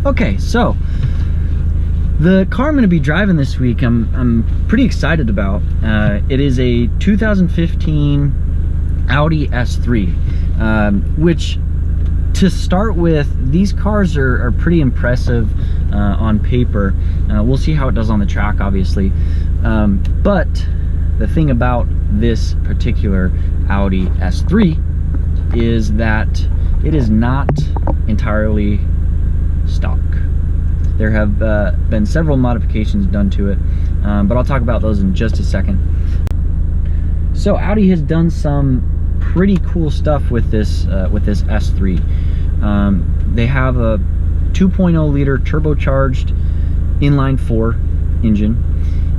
Okay, so the car I'm going to be driving this week, I'm pretty excited about. It is a 2015 Audi S3, which, to start with, these cars are pretty impressive on paper. We'll see how it does on the track, obviously. But the thing about this particular Audi S3 is that it is not entirely stock. There have been several modifications done to it, but I'll talk about those in just a second. So Audi has done some pretty cool stuff with this S3. They have a 2.0 liter turbocharged inline-4 engine.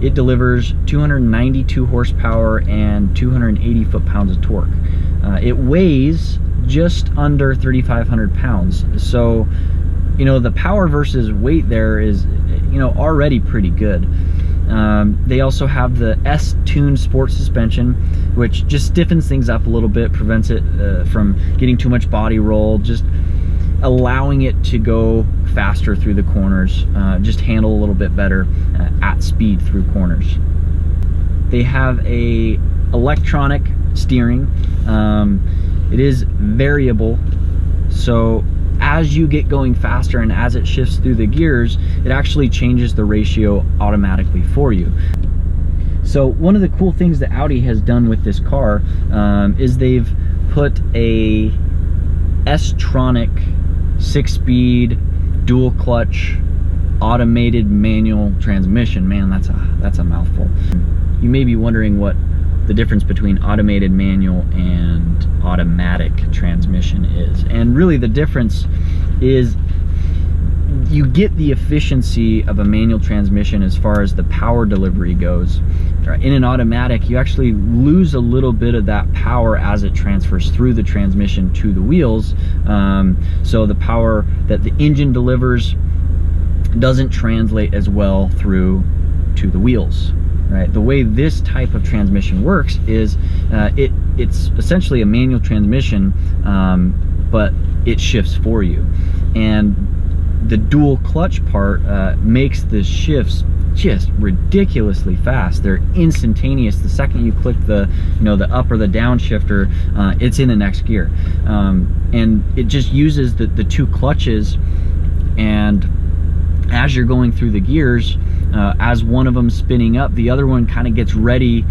It delivers 292 horsepower and 280 foot-pounds of torque. It weighs just under 3,500 pounds. So, you know, the power versus weight there is, you know, already pretty good. They also have the S-Tune sport suspension, which just stiffens things up a little bit, prevents it from getting too much body roll, just allowing it to go faster through the corners, just handle a little bit better at speed through corners. They have a electronic steering. It is variable, so as you get going faster and as it shifts through the gears, it actually changes the ratio automatically for you. So one of the cool things that Audi has done with this car is they've put a S-Tronic 6-speed dual clutch automated manual transmission. Man, that's a mouthful. You may be wondering what the difference between automated manual and automatic transmission is, and really the difference is you get the efficiency of a manual transmission as far as the power delivery goes. In an automatic, you actually lose a little bit of that power as it transfers through the transmission to the wheels. So the power that the engine delivers doesn't translate as well through to the wheels. Right? The way this type of transmission works is it's essentially a manual transmission, but it shifts for you. And the dual clutch part makes the shifts just ridiculously fast. They're instantaneous. The second you click the up or the down shifter, it's in the next gear. And it just uses the two clutches, and as you're going through the gears, as one of them spinning up, the other one kind of gets ready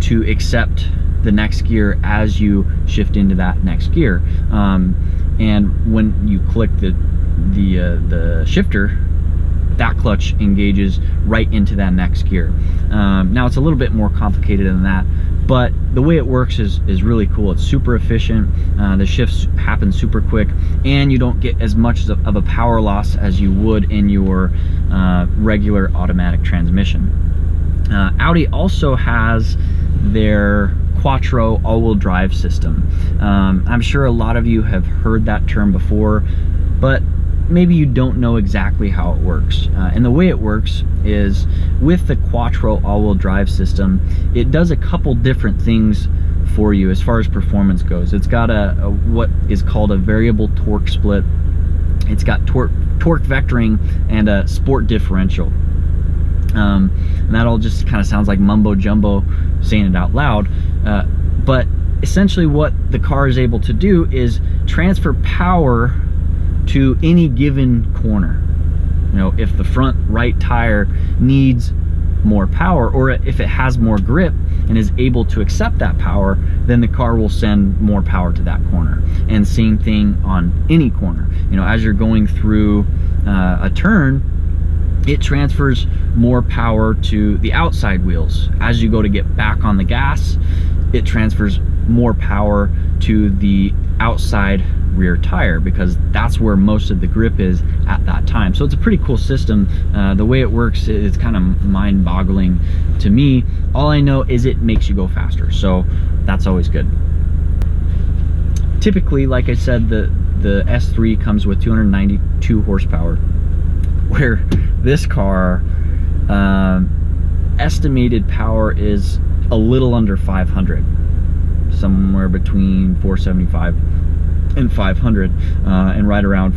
to accept the next gear as you shift into that next gear. And when you click the shifter, that clutch engages right into that next gear. Now it's a little bit more complicated than that, but the way it works is really cool. It's super efficient. The shifts happen super quick, and you don't get as much of a power loss as you would in your regular automatic transmission. Audi also has their Quattro all-wheel drive system. I'm sure a lot of you have heard that term before, but maybe you don't know exactly how it works. And the way it works is, with the Quattro all-wheel drive system, it does a couple different things for you as far as performance goes. It's got a what is called a variable torque split. It's got torque vectoring and a sport differential. And that all just kind of sounds like mumbo jumbo saying it out loud, but essentially what the car is able to do is transfer power to any given corner. You know, if the front right tire needs more power, or if it has more grip and is able to accept that power, then the car will send more power to that corner. And same thing on any corner. You know, as you're going through a turn, it transfers more power to the outside wheels. As you go to get back on the gas, it transfers more power to the outside rear tire, because that's where most of the grip is at that time. So it's a pretty cool system. The way it works is kind of mind-boggling to me. All I know is it makes you go faster, so that's always good. Typically, like I said, the S3 comes with 292 horsepower, where this car estimated power is a little under 500, somewhere between 475 and 500, and right around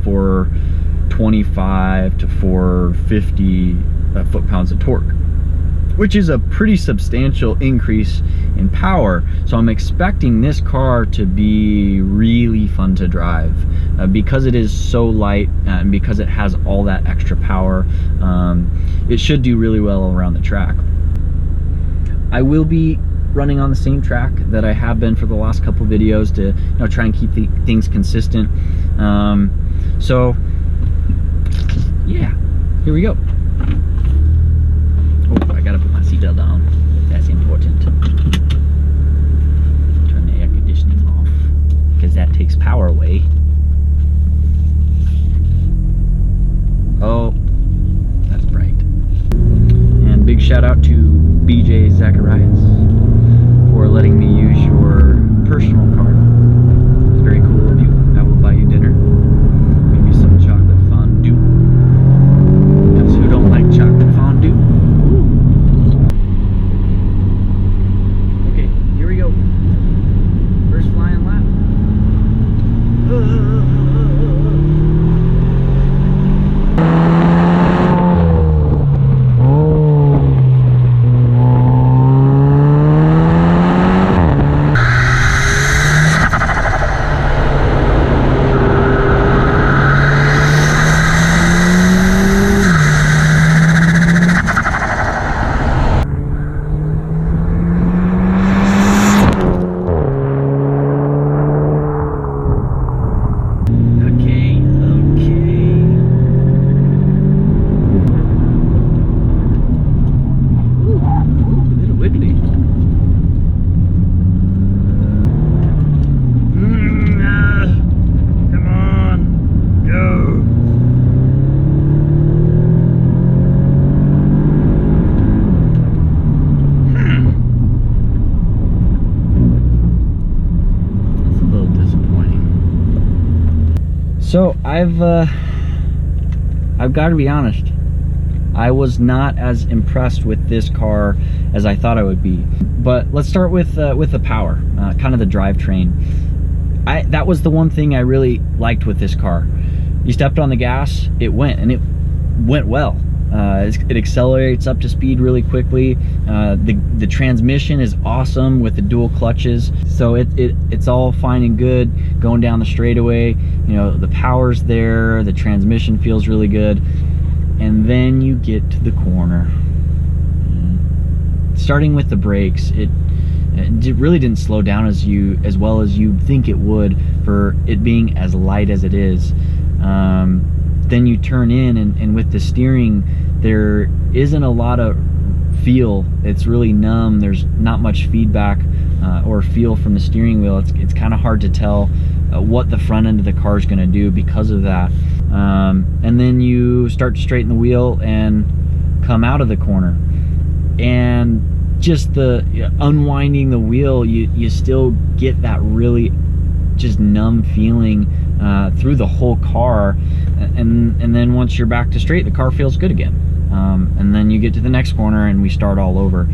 425 to 450 foot-pounds of torque, which is a pretty substantial increase in power. So I'm expecting this car to be really fun to drive because it is so light and because it has all that extra power. It should do really well around the track. I will be running on the same track that I have been for the last couple videos to try and keep things consistent. So yeah, here we go. Oh, I gotta put my seatbelt on. That's important. Turn the air conditioning off because that takes power away. Oh, that's bright. And big shout out to BJ Zacharias for letting me use your personal car. It's very cool of you. I will buy you dinner. Maybe some chocolate fondue. Because who don't like chocolate fondue? Okay, here we go. First flying lap. So I've got to be honest, I was not as impressed with this car as I thought I would be. But let's start with the power, kind of the drivetrain. That was the one thing I really liked with this car. You stepped on the gas, it went, and it went well. It accelerates up to speed really quickly. The transmission is awesome with the dual clutches, so it's all fine and good going down the straightaway. The power's there, the transmission feels really good, and then you get to the corner. Starting with the brakes, it really didn't slow down as well as you'd think it would for it being as light as it is. Then you turn in, and with the steering, there isn't a lot of feel. It's really numb. There's not much feedback or feel from the steering wheel. It's kind of hard to tell what the front end of the car is going to do because of that. And then you start to straighten the wheel and come out of the corner, and just the unwinding the wheel, you still get that really just numb feeling through the whole car, and then once you're back to straight, the car feels good again. And then you get to the next corner and we start all over.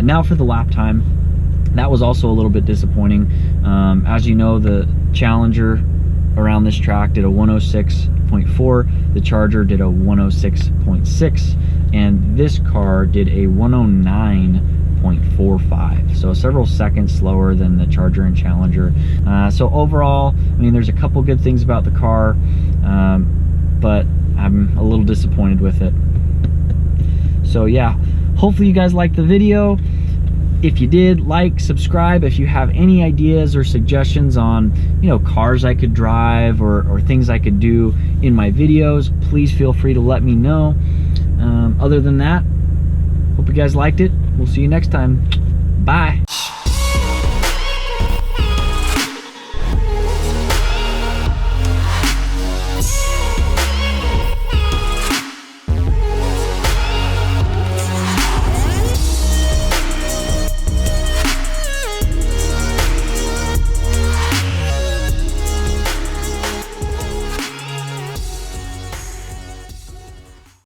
Now for the lap time, that was also a little bit disappointing. As you know, the Challenger around this track did a 106.4, the Charger did a 106.6, and this car did a 109.45, so several seconds slower than the Charger and Challenger. So overall, I mean, there's a couple good things about the car, but I'm a little disappointed with it. So yeah, hopefully you guys liked the video. If you did, like, subscribe. If you have any ideas or suggestions on cars I could drive or things I could do in my videos, please feel free to let me know. Other than that, hope you guys liked it. We'll see you next time. Bye.